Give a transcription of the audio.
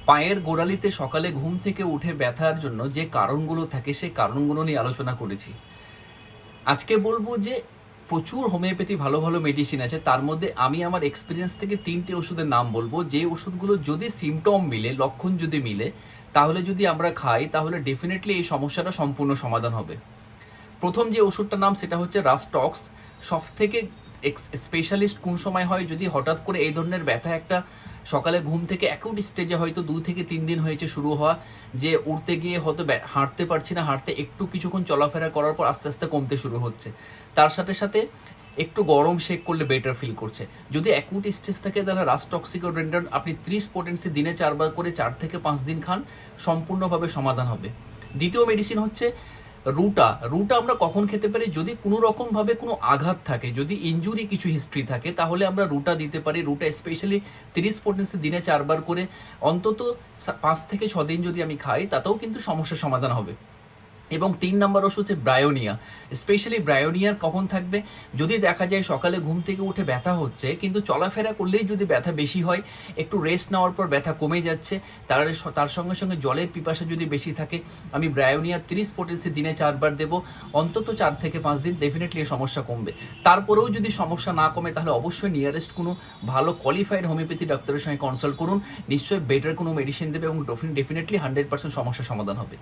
পায়ের গোড়ালিতে সকালে ঘুম থেকে উঠে ব্যথার জন্য যে কারণগুলো থাকে সেই কারণগুলো নিয়ে আলোচনা করেছি। আজকে বলবো যে প্রচুর হোমিওপ্যাথি ভালো ভালো মেডিসিন আছে, তার মধ্যে আমি আমার এক্সপিরিয়েন্স থেকে 3টে ওষুধের নাম বলবো, যে ওষুধগুলো যদি সিমটম মিলে, লক্ষণ যদি মিলে, তাহলে যদি আমরা খাই তাহলে ডেফিনেটলি এই সমস্যাটা সম্পূর্ণ সমাধান হবে। প্রথম যে ওষুধটার নাম সেটা হচ্ছে রাস্টক্স। সব থেকে স্পেশালিস্ট কোন সময় হয়, যদি হঠাৎ করে এই ধরনের ব্যথা একটা সকালে ঘুম থেকে অ্যাকুট স্টেজে হয়তো 2 থেকে 3 দিন হয়েছে শুরু হওয়া, যে উঠতে গিয়ে হয়তো হাঁটতে পারছি না, হাঁটতে একটু কিছুক্ষণ চলাফেরা করার পর আস্তে আস্তে কমতে শুরু হচ্ছে, তার সাথে সাথে একটু গরম শেক করলে বেটার ফিল করছে। যদি অ্যাকুট স্টেজ থাকে তাহলে রাস্টক্সিকোডেন্ড্রন আপনি 30 পোটেন্সি দিনে 4 বার করে 4 থেকে 5 দিন খান, সম্পূর্ণভাবে সমাধান হবে। দ্বিতীয় মেডিসিন হচ্ছে রুটা। রুটা আমরা কখন খেতে পারি, যদি কোনো রকম ভাবে কোনো আঘাত থাকে, যদি ইনজুরি কিছু হিস্ট্রি থাকে, তাহলে আমরা রুটা দিতে পারি। রুটা স্পেশালি 30 পোটেন্সি দিনে 4 বার করে অন্তত 5 থেকে 6 দিন যদি আমি খাই, তাতেও কিন্তু সমস্যার সমাধান হবে। এবং 3 নম্বর ওষুধ হচ্ছে ব্রায়োনিয়া। স্পেশালি ব্রায়োনিয়া কখন থাকবে, যদি দেখা যায় সকালে ঘুম থেকে উঠে ব্যথা হচ্ছে কিন্তু চলাফেরা করলেই যদি ব্যথা বেশি হয়, একটু রেস্ট নেওয়ার পর ব্যথা কমে যাচ্ছে, তার সঙ্গে সঙ্গে জলের পিপাসা যদি বেশি থাকে, আমি ব্রায়োনিয়া 30 পোটেন্সি দিনে 4 বার দেবো, অন্তত 4 থেকে 5 দিন ডেফিনেটলি এই সমস্যা কমবে। তারপরেও যদি সমস্যা না কমে তাহলে অবশ্যই নিয়ারেস্ট কোনো ভালো কোয়ালিফাইড হোমিওপ্যাথি ডাক্তারের সঙ্গে কনসাল্ট করুন, নিশ্চয়ই বেটার কোনো মেডিসিন দেবে এবং ডেফিনেটলি 100% সমস্যার সমাধান হবে।